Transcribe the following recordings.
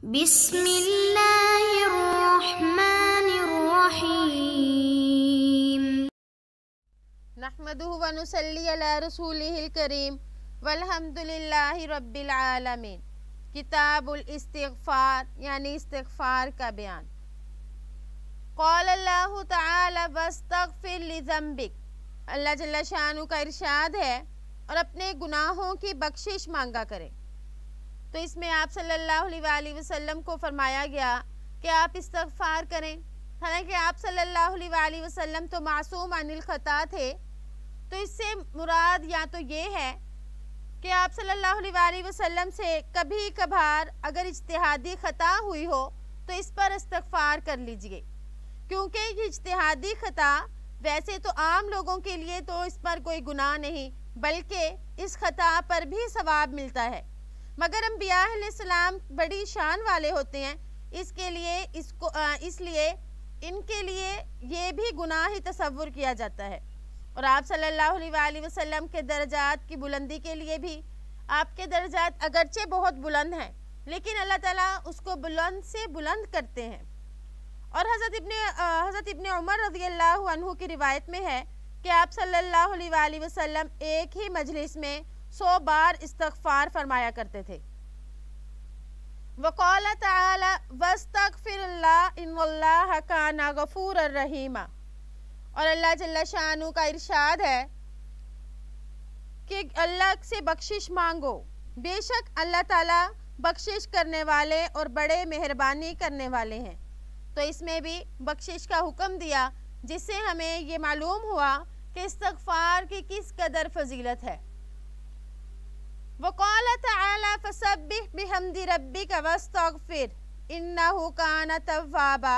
بسم اللہ الرحمن الرحیم نحمدہ و نصلی علی رسولہ الکریم والحمد للہ رب العالمین۔ کتاب الاستغفار یعنی استغفار کا بیان۔ قال اللہ تعالی واستغفر لذنبک، اللہ جل شانہ کا ارشاد ہے اور اپنے گناہوں کی بخشش مانگا کرے۔ تو اس میں آپ صلی اللہ علیہ وآلہ وسلم کو فرمایا گیا کہ آپ استغفار کریں، حالانکہ آپ صلی اللہ علیہ وآلہ وسلم تو معصوم عن الخطا تھے۔ تو اس سے مراد یا تو یہ ہے کہ آپ صلی اللہ علیہ وآلہ وسلم سے کبھی کبھار اگر اجتہادی خطا ہوئی ہو تو اس پر استغفار کر لیجئے، کیونکہ یہ اجتہادی خطا ویسے تو عام لوگوں کے لیے تو اس پر کوئی گناہ نہیں، بلکہ اس خطا پر بھی ثواب ملتا ہے، مگر انبیاء علیہ السلام بڑی شان والے ہوتے ہیں، اس لیے ان کے لیے یہ بھی گناہ ہی تصور کیا جاتا ہے۔ اور آپ صلی اللہ علیہ وآلہ وسلم کے درجات کی بلندی کے لیے بھی آپ کے درجات اگرچہ بہت بلند ہیں، لیکن اللہ تعالیٰ اس کو بلند سے بلند کرتے ہیں۔ اور حضرت ابن عمر رضی اللہ عنہ کی روایت میں ہے کہ آپ صلی اللہ علیہ وآلہ وسلم ایک ہی مجلس میں 100 بار استغفار فرمایا کرتے تھے۔ وقال تعالی واستغفر اللہ ان اللہ کان غفورا رحیما، اور اللہ جل شانہ کا ارشاد ہے کہ اللہ سے بخشش مانگو، بے شک اللہ تعالیٰ بخشش کرنے والے اور بڑے مہربانی کرنے والے ہیں۔ تو اس میں بھی بخشش کا حکم دیا، جس سے ہمیں یہ معلوم ہوا کہ استغفار کی کس قدر فضیلت ہے۔ وقال تعالی فسبح بحمد ربک واستغفر انہ کان توابا،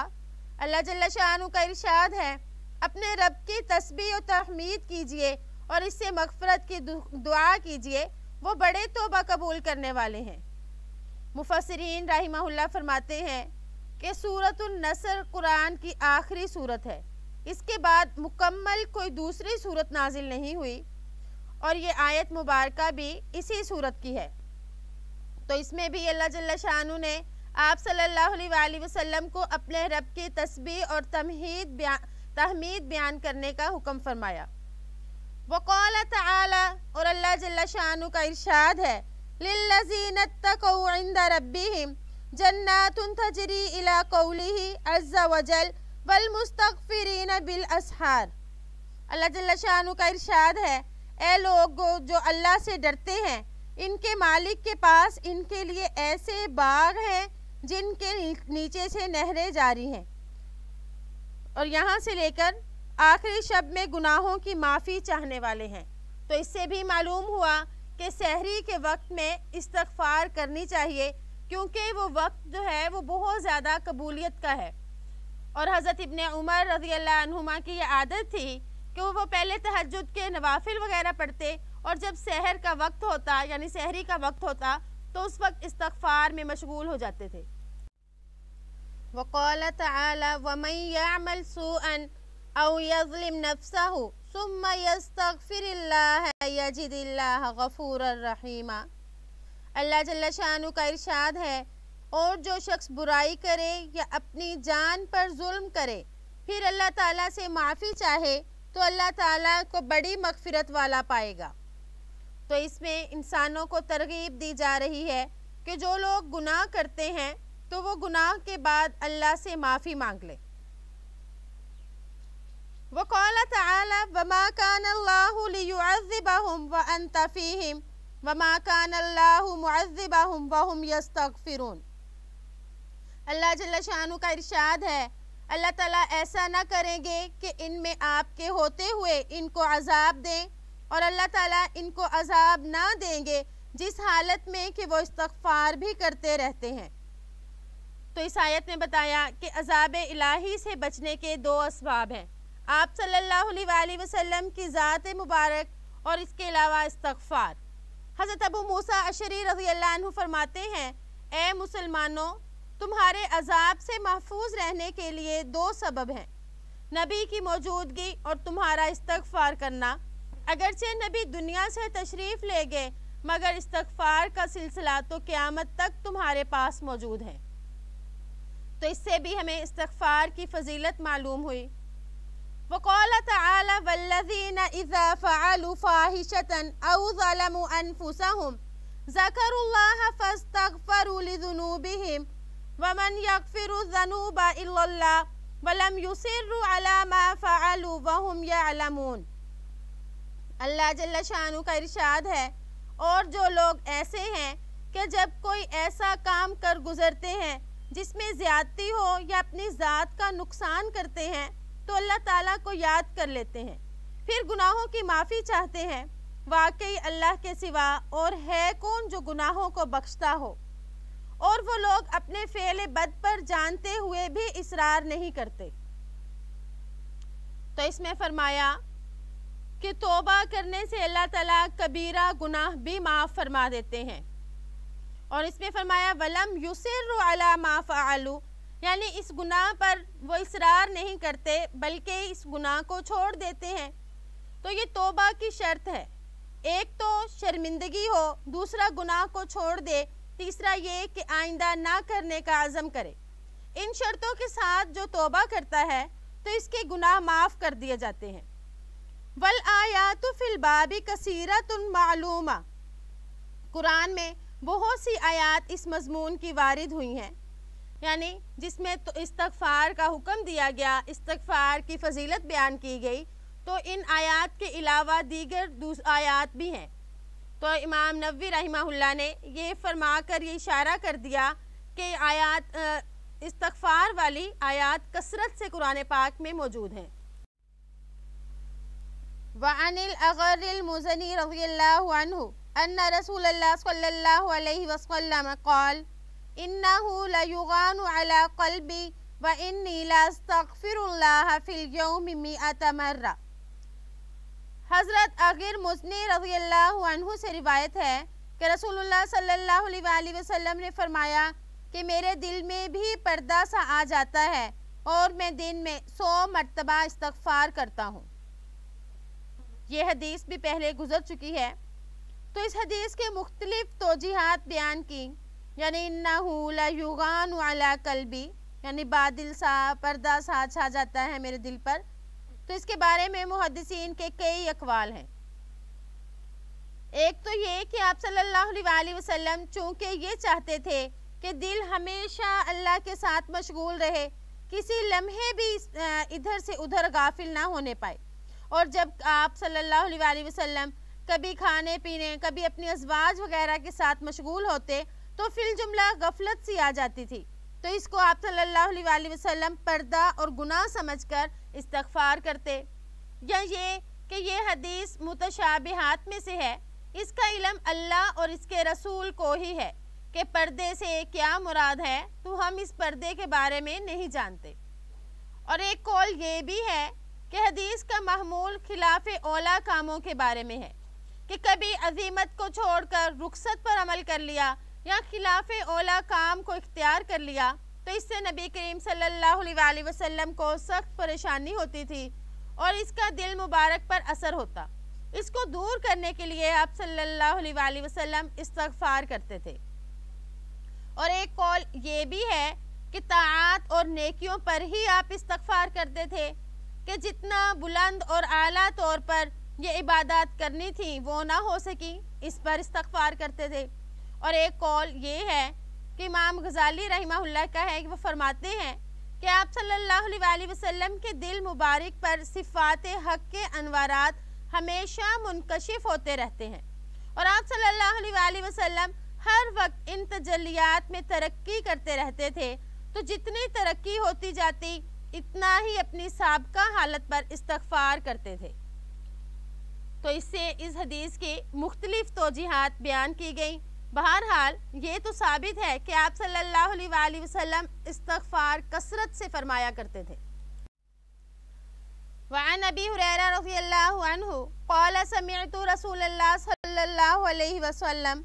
اللہ جل شانہ کا ارشاد ہے اپنے رب کی تسبیح و تحمید کیجئے اور اس سے مغفرت کی دعا کیجئے، وہ بڑے توبہ قبول کرنے والے ہیں۔ مفسرین رحمہ اللہ فرماتے ہیں کہ سورۃ النصر قرآن کی آخری سورت ہے، اس کے بعد مکمل کوئی دوسری سورت نازل نہیں ہوئی، اور یہ آیت مبارکہ بھی اسی سورت کی ہے۔ تو اس میں بھی اللہ جل شانہ نے آپ صلی اللہ علیہ وآلہ وسلم کو اپنے رب کی تسبیح اور تحمید بیان کرنے کا حکم فرمایا۔ وقال تعالی، اور اللہ جل شانہ کا ارشاد ہے للذین اتقوا عند ربهم جنات تجری الی قولہ عز وجل والمستغفرین بالاسحار، اللہ جل شانہ کا ارشاد ہے اے لوگ جو اللہ سے ڈرتے ہیں، ان کے مالک کے پاس ان کے لیے ایسے باغ ہیں جن کے نیچے سے نہریں جاری ہیں، اور یہاں سے لے کر آخری شب میں گناہوں کی معافی چاہنے والے ہیں۔ تو اس سے بھی معلوم ہوا کہ سحری کے وقت میں استغفار کرنی چاہیے، کیونکہ وہ وقت جو ہے وہ بہت زیادہ قبولیت کا ہے۔ اور حضرت ابن عمر رضی اللہ عنہما کی یہ عادت تھی کہ وہ پہلے تہجد کے نوافل وغیرہ پڑھتے، اور جب سحر کا وقت ہوتا یعنی سحری کا وقت ہوتا تو اس وقت استغفار میں مشغول ہو جاتے تھے۔ وقال تعالی ومن يعمل سوءا او يظلم نفسه ثم يستغفر الله يجد الله غفورا رحیما، اللہ جل شانہ کا ارشاد ہے اور جو شخص برائی کرے یا اپنی جان پر ظلم کرے پھر اللہ تعالیٰ سے معافی چاہے تو اللہ تعالیٰ کو بڑی مغفرت والا پائے گا۔ تو اس میں انسانوں کو ترغیب دی جا رہی ہے کہ جو لوگ گناہ کرتے ہیں تو وہ گناہ کے بعد اللہ سے معافی مانگ لیں۔ وقال تعالی وما كان اللہ ليعذبهم وانت فيهم وما كان اللہ معذبهم وهم يستغفرون، اللہ جل شانہ کا ارشاد ہے اللہ تعالیٰ ایسا نہ کریں گے کہ ان میں آپ کے ہوتے ہوئے ان کو عذاب دیں، اور اللہ تعالیٰ ان کو عذاب نہ دیں گے جس حالت میں کہ وہ استغفار بھی کرتے رہتے ہیں۔ تو اس آیت میں بتایا کہ عذاب الہی سے بچنے کے 2 اسباب ہیں، آپ صلی اللہ علیہ وآلہ وسلم کی ذات مبارک اور اس کے علاوہ استغفار۔ حضرت ابو موسیٰ اشعری رضی اللہ عنہ فرماتے ہیں اے مسلمانوں، تمہارے عذاب سے محفوظ رہنے کے لیے 2 سبب ہیں، نبی کی موجودگی اور تمہارا استغفار کرنا۔ اگرچہ نبی دنیا سے تشریف لے گئے، مگر استغفار کا سلسلہ تو قیامت تک تمہارے پاس موجود ہے۔ تو اس سے بھی ہمیں استغفار کی فضیلت معلوم ہوئی۔ وقال تعالی والذین اذا فعلوا فاحشة او ظلموا انفسهم ذکروا اللہ فاستغفروا لذنوبهم ومن یغفر الذنوب الا اللہ ولم یصروا علی ما فعلوا وهم یعلمون۔ اللہ جل شانہ کا ارشاد ہے، اور جو لوگ ایسے ہیں کہ جب کوئی ایسا کام کر گزرتے ہیں جس میں زیادتی ہو یا اپنی ذات کا نقصان کرتے ہیں تو اللہ تعالیٰ کو یاد کر لیتے ہیں، پھر گناہوں کی معافی چاہتے ہیں، واقعی اللہ کے سوا اور ہے کون جو گناہوں کو بخشتا ہو، اور وہ لوگ اپنے فعل بد پر جانتے ہوئے بھی اصرار نہیں کرتے۔ تو اس میں فرمایا کہ توبہ کرنے سے اللہ تعالیٰ کبیرہ گناہ بھی معاف فرما دیتے ہیں، اور اس میں فرمایا وَلَمْ يُصِرُّ عَلَى مَا فَعَلُوا، یعنی اس گناہ پر وہ اصرار نہیں کرتے بلکہ اس گناہ کو چھوڑ دیتے ہیں۔ تو یہ توبہ کی شرط ہے، ایک تو شرمندگی ہو، دوسرا گناہ کو چھوڑ دے، تیسرا یہ کہ آئندہ نہ کرنے کا عزم کرے۔ ان شرطوں کے ساتھ جو توبہ کرتا ہے تو اس کے گناہ معاف کر دیے جاتے ہیں۔ وَالْآيَاتُ فِي الْبَابِ كَثِيرَةٌ مَعْلُومَةٌ، قرآن میں بہت سی آیات اس مضمون کی وارد ہوئی ہیں، یعنی جس میں تو استغفار کا حکم دیا گیا، استغفار کی فضیلت بیان کی گئی، تو ان آیات کے علاوہ دیگر آیات بھی ہیں۔ تو امام نووی رحمہ اللہ نے یہ فرما کر یہ اشارہ کر دیا کہ آیات استغفار والی آیات کثرت سے قرآن پاک میں موجود ہیں۔ وعن الأغر المزني رضی اللہ عنہ ان رسول اللہ صلی اللہ علیہ وسلم قال انه ليغان على قلبي واني لاستغفر الله في اليوم 100 مرة۔ حضرت اغر مزنی رضی اللہ عنہ سے روایت ہے کہ رسول اللہ صلی اللہ علیہ وآلہ وسلم نے فرمایا کہ میرے دل میں بھی پردہ سا آ جاتا ہے اور میں دن میں 100 مرتبہ استغفار کرتا ہوں۔ یہ حدیث بھی پہلے گزر چکی ہے۔ تو اس حدیث کے مختلف توجیحات بیان کی، یعنی انہو لیغان علی قلبی، یعنی بادل سا پردہ سا چھا جاتا ہے میرے دل پر۔ تو اس کے بارے میں محدثین کے کئی اقوال ہیں۔ ایک تو یہ کہ آپ صلی اللہ علیہ وآلہ وسلم چونکہ یہ چاہتے تھے کہ دل ہمیشہ اللہ کے ساتھ مشغول رہے، کسی لمحے بھی ادھر سے ادھر غافل نہ ہونے پائے، اور جب آپ صلی اللہ علیہ وآلہ وسلم کبھی کھانے پینے، کبھی اپنی ازواج وغیرہ کے ساتھ مشغول ہوتے تو فی الجملہ غفلت سی آ جاتی تھی، تو اس کو آپ صلی اللہ علیہ وآلہ وسلم پردہ اور گناہ سمجھ کر استغفار کرتے۔ یا یہ کہ یہ حدیث متشابہات میں سے ہے، اس کا علم اللہ اور اس کے رسول کو ہی ہے کہ پردے سے کیا مراد ہے، تو ہم اس پردے کے بارے میں نہیں جانتے۔ اور ایک قول یہ بھی ہے کہ حدیث کا محمول خلاف اولا کاموں کے بارے میں ہے، کہ کبھی عزیمت کو چھوڑ کر رخصت پر عمل کر لیا یا خلاف اولا کام کو اختیار کر لیا، تو اس سے نبی کریم صلی اللہ علیہ وآلہ وسلم کو سخت پریشانی ہوتی تھی اور اس کا دل مبارک پر اثر ہوتا۔ اس کو دور کرنے کے لیے آپ صلی اللہ علیہ وآلہ وسلم استغفار کرتے تھے۔ اور ایک قول یہ بھی ہے کہ طاعات اور نیکیوں پر ہی آپ استغفار کرتے تھے، کہ جتنا بلند اور اعلیٰ طور پر یہ عبادات کرنی تھی وہ نہ ہو سکی، اس پر استغفار کرتے تھے۔ اور ایک قول یہ ہے کہ امام غزالی رحمہ اللہ کا ہے کہ وہ فرماتے ہیں کہ آپ صلی اللہ علیہ وآلہ وسلم کے دل مبارک پر صفات حق کے انوارات ہمیشہ منکشف ہوتے رہتے ہیں، اور آپ صلی اللہ علیہ وآلہ وسلم ہر وقت ان تجلیات میں ترقی کرتے رہتے تھے، تو جتنی ترقی ہوتی جاتی اتنا ہی اپنی سابقہ حالت پر استغفار کرتے تھے۔ تو اس سے اس حدیث کی مختلف توجیحات بیان کی گئیں۔ بہرحال یہ تو ثابت ہے کہ آپ صلی اللہ علیہ وآلہ وسلم استغفار کثرت سے فرمایا کرتے تھے۔ وعن ابی ہریرہ رضی اللہ عنہ قال سمعت رسول اللہ صلی اللہ علیہ وسلم،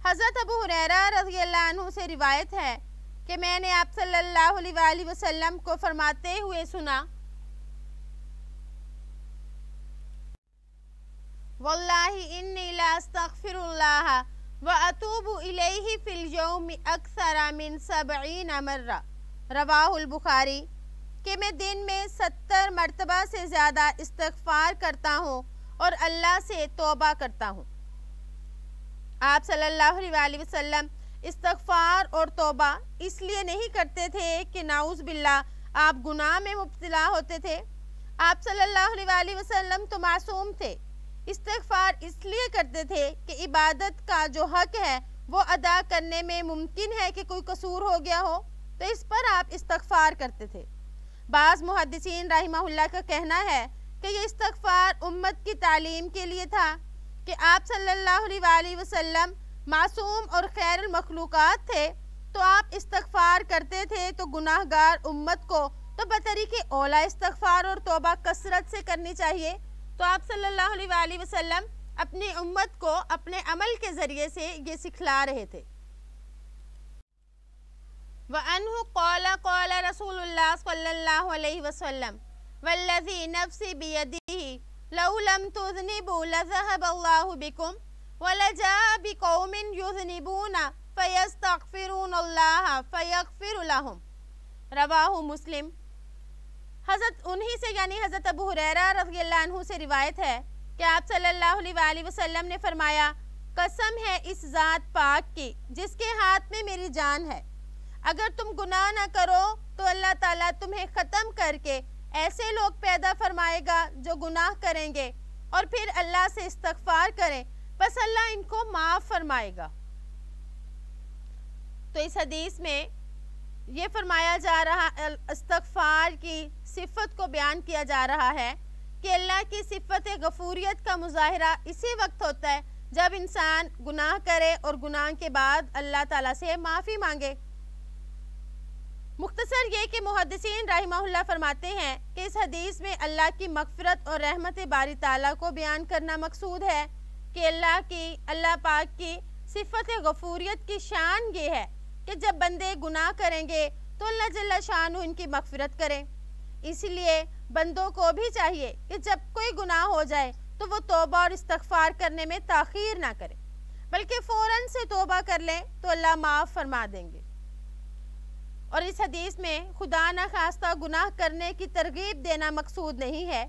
حضرت ابو ہریرہ رضی اللہ عنہ سے روایت ہے کہ میں نے آپ صلی اللہ علیہ وآلہ وسلم کو فرماتے ہوئے سنا، واللہ انی لا استغفر اللہ وَأَتُوبُ إِلَيْهِ فِي الْيَوْمِ أَكْثَرَ مِنْ 70 مرہ، रवाह बुखारी कि मैं दिन में 70 मरतबा से ज़्यादा इस्तग़फ़ार करता हूँ और अल्लाह से तौबा करता हूँ। आप सल्लल्लाहु अलैहि वसल्लम इस्तग़फ़ार और तौबा इसलिए नहीं करते थे कि नाउज़ बिल्लाह आप गुनाह में मुब्तला होते थे। आप सल्लल्लाहु अलैहि वसल्लम तो मासूम थे। इस्तग़फ़ार इसलिए करते थे कि इबादत का जो हक है वो अदा करने में मुमकिन है कि कोई कसूर हो गया हो, तो इस पर आप इस्तग़फ़ार करते थे। बाज़ मुहद्दिसीन रहिमहुल्लाह का कहना है कि ये इस्तग़फ़ार उम्मत की तालीम के लिए था कि आप सल्लल्लाहु अलैहि वसल्लम मासूम और खैरुल मखलूक़ात थे, तो आप इस्तग़फ़ार करते थे तो गुनाहगार उम्मत को तो बतरीके औला इस्तग़फ़ार और तौबा कसरत से करनी चाहिए। तो आप सल्लल्लाहु अलैहि वसल्लम अपनी उम्मत को अपने अमल के ज़रिए से ये सिखला रहे थे। वअन्हु क़ाला क़ाला रसूलुल्लाह सल्लल्लाहु अलैहि वसल्लम वल्लज़ी नफ़्सी बियदिही लौ लम तुज़निबू लज़हबल्लाहु बिकुम वलजाअ बिक़ौमिन युज़निबूना फ़यस्तग़फ़िरूनल्लाह फ़यग़फ़िरु लहुम। रवाहु मुस्लिम। हज़रत उन्हीं से यानी हज़रत अबू हुरैरा रज़ियल्लाहु अन्हु से रिवायत है कि आप सल्लल्लाहु अलैहि वसल्लम ने फरमाया, कसम है इस ज़ात पाक की जिसके हाथ में मेरी जान है, अगर तुम गुनाह न करो तो अल्लाह ताला तुम्हें ख़त्म करके ऐसे लोग पैदा फरमाएगा जो गुनाह करेंगे और फिर अल्लाह से इस्तग़फ़ार करें, बस अल्लाह इनको माफ़ फरमाएगा। तो इस हदीस में ये फरमाया जा रहा, इस्तग़फ़ार की सिफ़त को बयान किया जा रहा है कि अल्लाह की सिफ़त गफ़ूरियत का मुज़ाहिरा इसी वक्त होता है जब इंसान गुनाह करे और गुनाह के बाद अल्लाह ताला से माफ़ी मांगे। मुख्तसर ये कि मुहद्दिसीन रहिमहुल्लाह फरमाते हैं कि इस हदीस में अल्लाह की मग़फ़िरत और रहमत बारी ताला को बयान करना मकसूद है कि अल्लाह पाक की सिफ़त गफ़ूरियत की शान ये है कि जब बंदे गुनाह करेंगे तो अल्लाह जल्ल शानु इनकी मग़फ़िरत करें। इसलिए बंदों को भी चाहिए कि जब कोई गुनाह हो जाए तो वो तौबा और इस्तग़फ़ार करने में ताख़ीर ना करें, बल्कि फ़ौरन से तौबा कर लें तो अल्लाह माफ़ फरमा देंगे। और इस हदीस में खुदा न खास्ता गुनाह करने की तरगीब देना मकसूद नहीं है,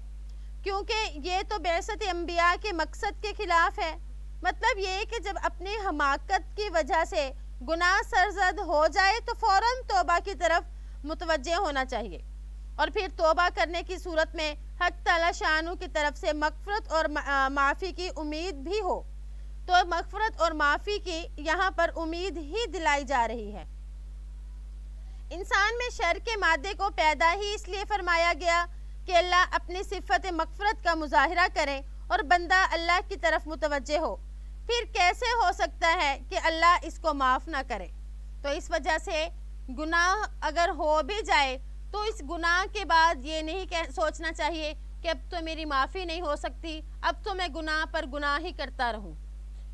क्योंकि ये तो बेअसत अंबिया के मकसद के ख़िलाफ़ है। मतलब ये कि जब अपनी हमाकत की वजह से गुनाह सरज़द हो जाए तो फ़ौरन तौबा की तरफ मुतवज्जे होना चाहिए, और फिर तौबा करने की सूरत में हक ताला शानु की तरफ से मग़फ़िरत और माफ़ी की उम्मीद भी हो। तो मग़फ़िरत और माफ़ी की यहाँ पर उम्मीद ही दिलाई जा रही है। इंसान में शर के मादे को पैदा ही इसलिए फरमाया गया कि अल्लाह अपनी सिफ़त मग़फ़िरत का मुज़ाहिरा करे और बंदा अल्लाह की तरफ मुतवज्जे हो। फिर कैसे हो सकता है कि अल्लाह इसको माफ़ ना करे? तो इस वजह से गुनाह अगर हो भी जाए तो इस गुनाह के बाद ये नहीं सोचना चाहिए कि अब तो मेरी माफ़ी नहीं हो सकती, अब तो मैं गुनाह पर गुनाह ही करता रहूं,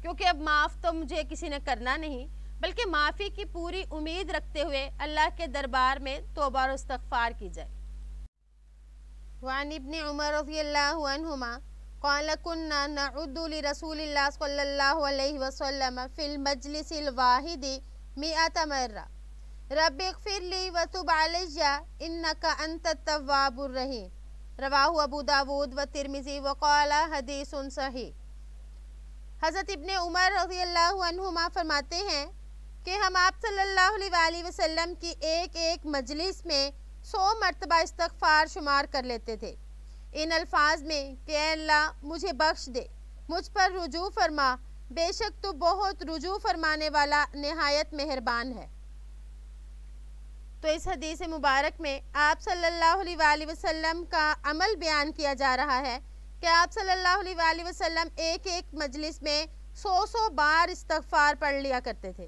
क्योंकि अब माफ़ तो मुझे किसी ने करना नहीं, बल्कि माफ़ी की पूरी उम्मीद रखते हुए अल्लाह के दरबार में तौबा और इस्तग़फ़ार की जाए। वान इब्न उमर रज़ियल्लाहु अन्हुमा क़ाल कुन्ना नउद्दु लिरसूलिल्लाह सल्लल्लाहु अलैहि वसल्लम फ़िल मजलिसिल वाहिदी मिअत मर्रा रब्बिग़फ़िरली व तुब अलैया इन्नका अंतत तव्वाबुर रहीम। रवाहु अबू दाऊद व तिरमिज़ी व क़ाल हदीसुन सहीह। हज़रत इब्न उमर रज़ियल्लाहु अन्हुमा फरमाते हैं कि हम आप सल्लल्लाहु अलैहि वसल्लम की एक मजलिस में 100 मरतबा इस्तग़फ़ार शुमार कर लेते थे, इन अल्फाज में कि अल्लाह मुझे बख्श दे, मुझ पर रुजू फरमा, बेशक तू बहुत रुजू फरमाने वाला निहायत मेहरबान है। तो इस हदीस मुबारक में आप सल्लल्लाहु अलैहि वसल्लम का अमल बयान किया जा रहा है कि आप सल्लल्लाहु अलैहि वसल्लम एक मजलिस में 100 बार इस्तग़फ़ार पढ़ लिया करते थे।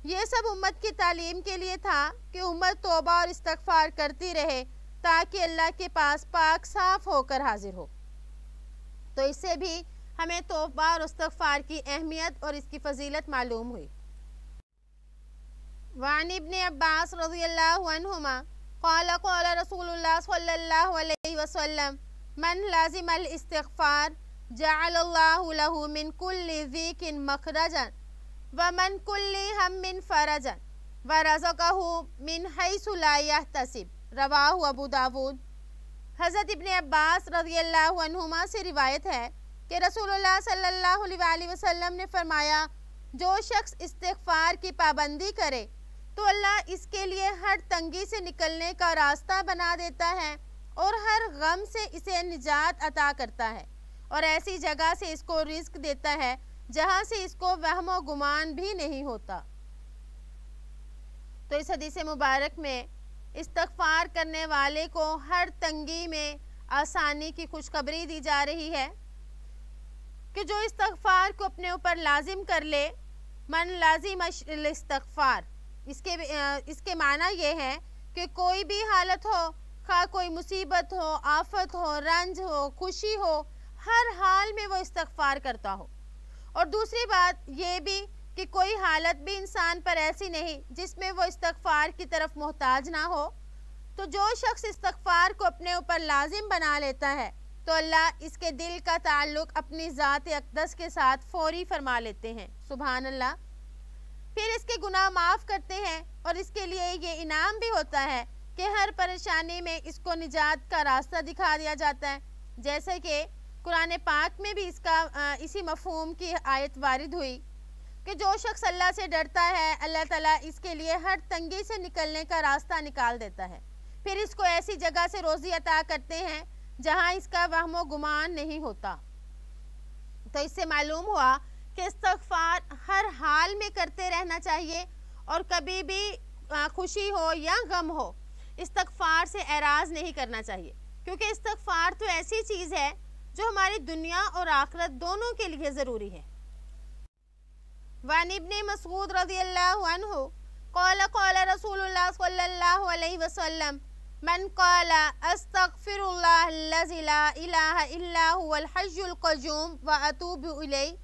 ये सब उम्मत की तालीम के लिए था कि उम्मत तौबा और इस्तग़फ़ार करती रहे ताकि अल्लाह के पास पाक साफ होकर हाजिर हो। तो इससे भी हमें तौबा और इस्तग़फ़ार की अहमियत और इसकी फ़जीलत मालूम हुई। वान इब्न अब्बास रज़ियल्लाहु अन्हुमा क़ाल क़ाल रसूलुल्लाह सल्लल्लाहु अलैहि वसल्लम मन लाज़िमल इस्तिग़फ़ार जअलल्लाहु लहु मिन कुल्लि ज़ीकिन मख़रजन व मन कुल्लि हम्मिन फ़रजन वरज़क़हु मिन हैसु ला यहतसिब, रवाहु अबू दाऊद। हज़रत इब्न अब्बास रज़ियल्लाहु अन्हुमा से रिवायत है कि रसूलुल्लाह सल्लल्लाहु अलैहि वसल्लम ने फरमाया, जो शख्स इस्तिग़फ़ार की पाबंदी करे तो अल्लाह इसके लिए हर तंगी से निकलने का रास्ता बना देता है और हर गम से इसे निजात अता करता है, और ऐसी जगह से इसको रिज़्क़ देता है जहाँ से इसको वहम व गुमान भी नहीं होता। तो इस हदीस मुबारक में इस्तिग़फ़ार करने वाले को हर तंगी में आसानी की खुशखबरी दी जा रही है कि जो इस्तिग़फ़ार को अपने ऊपर लाजिम कर ले, मन लाजिम इस्तिग़फ़ार, इसके माना ये है कि कोई भी हालत हो, खा कोई मुसीबत हो, आफत हो, रंज हो, खुशी हो, हर हाल में वो इस्तिग़फ़ार करता हो। और दूसरी बात ये भी कि कोई हालत भी इंसान पर ऐसी नहीं जिसमें वो इस्तिग़फ़ार की तरफ मोहताज ना हो। तो जो शख्स इस्तिग़फ़ार को अपने ऊपर लाजिम बना लेता है तो अल्लाह इसके दिल का ताल्लुक़ अपनी ज़ात अक़दस के साथ फ़ौरी फरमा लेते हैं। सुभान अल्लाह। फिर इसके गुनाह माफ़ करते हैं और इसके लिए ये इनाम भी होता है कि हर परेशानी में इसको निजात का रास्ता दिखा दिया जाता है। जैसे कि कुरान पाक में भी इसका इसी मफ़हूम की आयत वारिद हुई कि जो शख्स अल्लाह से डरता है, अल्लाह ताला इसके लिए हर तंगी से निकलने का रास्ता निकाल देता है, फिर इसको ऐसी जगह से रोज़ी अता करते हैं जहाँ इसका वहम व गुमान नहीं होता। तो इससे मालूम हुआ कि इस्तिग़फ़ार हर हाल में करते रहना चाहिए और कभी भी खुशी हो या गम हो, इस्तिग़फ़ार से एराज़ नहीं करना चाहिए, क्योंकि इस्तिग़फ़ार तो ऐसी चीज़ है जो हमारी दुनिया और आखिरत दोनों के लिए ज़रूरी है। वान इब्न मसऊद रज़ियल्लाहु अन्हु क़ाल क़ाल रसूलुल्लाह सल्लल्लाहु अलैहि वसल्लम मन क़ाला अस्तग़फ़िरुल्लाह अल्लज़ी ला इलाहा इल्ला हुवल हय्युल क़य्यूम व अतूबु इलैहि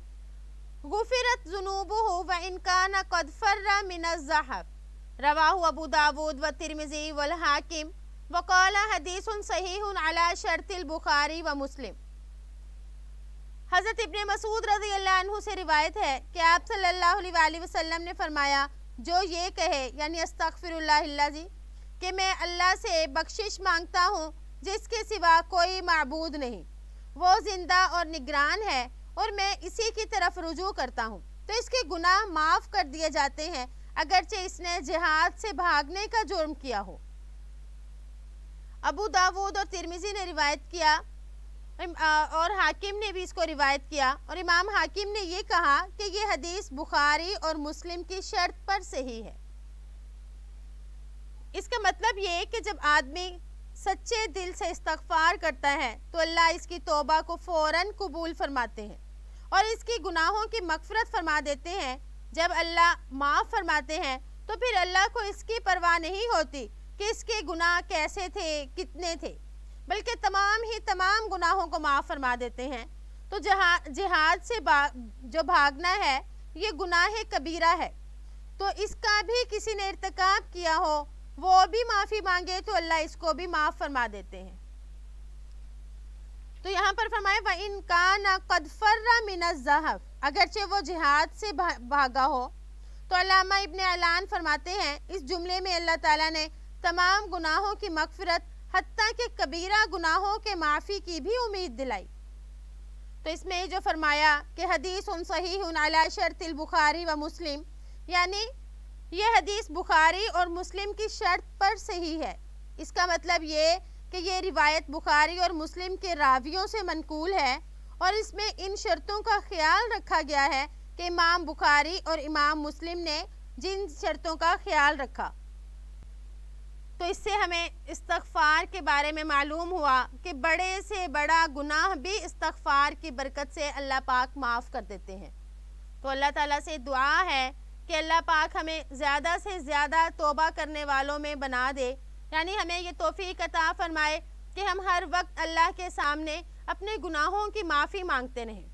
गुफ़िरत ज़ुनूबुहु व इन काना क़द फ़र्रा मिनज़ ज़हफ़, रवाहु अबू दाऊद व तिर्मिज़ी वल हाकिम व क़ाला हदीसुन सहीहुन अला शर्तिल बुखारी व मुस्लिम। हज़रत इब्न मसूद रज़ियल्लाहु अन्हु से रिवायत है कि आप सल्लल्लाहु अलैहि वसल्लम ने फरमाया, जो ये कहे यानी अस्तग़फ़िरुल्लाह अल्लज़ी कि मैं अल्लाह से बख्शिश मांगता हूँ जिसके सिवा कोई माबूद नहीं, वो ज़िंदा और निगरान है और मैं इसी की तरफ रुजू करता हूँ, तो इसके गुनाह माफ़ कर दिए जाते हैं अगरचे इसने जिहाद से भागने का जुर्म किया हो। अबू दाऊद और तिर्मिज़ी ने रिवायत किया और हाकिम ने भी इसको रिवायत किया, और इमाम हाकिम ने ये कहा कि ये हदीस बुखारी और मुस्लिम की शर्त पर सही है। इसका मतलब ये कि जब आदमी सच्चे दिल से इस्तिग़फ़ार करता है तो अल्लाह इसकी तौबा को फ़ौरन कबूल फरमाते हैं और इसकी गुनाहों की मग़फ़िरत फरमा देते हैं। जब अल्लाह माफ़ फरमाते हैं तो फिर अल्लाह को इसकी परवाह नहीं होती कि इसके गुनाह कैसे थे, कितने थे, बल्कि तमाम गुनाहों को माफ़ फरमा देते हैं। तो जिहाद से जो भागना है ये गुनाह कबीरा है, तो इसका भी किसी ने इर्तिकाब किया हो वो भी माफ़ी मांगे तो अल्लाह इसको भी माफ़ फरमा देते हैं। तो यहाँ पर फरमाए व इन काना क़द फ़र्रा मिनज़ ज़हफ़, अगरचे वो जिहाद से भागा हो। तो अल्लामा इब्न अलान फरमाते हैं इस जुमले में अल्लाह ताला ने तमाम गुनाहों की मग़फ़िरत हत्ता के कबीरा गुनाहों के माफ़ी की भी उम्मीद दिलाई। तो इसमें जो फरमाया कि हदीसुन सहीहुन अला शर्तिल बुखारी व मुस्लिम, यानी ये हदीस बुखारी और मुस्लिम की शर्त पर सही है। इसका मतलब ये कि ये रिवायत बुखारी और मुस्लिम के रावियों से मनकूल है और इसमें इन शर्तों का ख्याल रखा गया है कि इमाम बुखारी और इमाम मुस्लिम ने जिन शर्तों का ख्याल रखा। तो इससे हमें इस्तिग़फ़ार के बारे में मालूम हुआ कि बड़े से बड़ा गुनाह भी इस्तिग़फ़ार की बरकत से अल्लाह पाक माफ़ कर देते हैं। तो अल्लाह ताला से दुआ है कि अल्लाह पाक हमें ज़्यादा से ज़्यादा तौबा करने वालों में बना दे, यानी हमें ये तौफ़ीक़ अता फ़रमाए कि हम हर वक्त अल्लाह के सामने अपने गुनाहों की माफ़ी मांगते रहें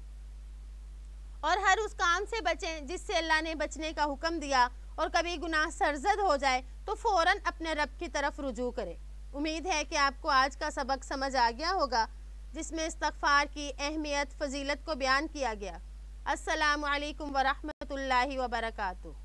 और हर उस काम से बचें जिससे अल्लाह ने बचने का हुक्म दिया, और कभी गुनाह सरजद हो जाए तो फ़ौरन अपने रब की तरफ रुजू करें। उम्मीद है कि आपको आज का सबक समझ आ गया होगा जिसमें इस्तिग़फ़ार की अहमियत, फ़जीलत को बयान किया गया। अस्सलामु अलैकुम व रहमतुल्लाहि व बरकातुहू।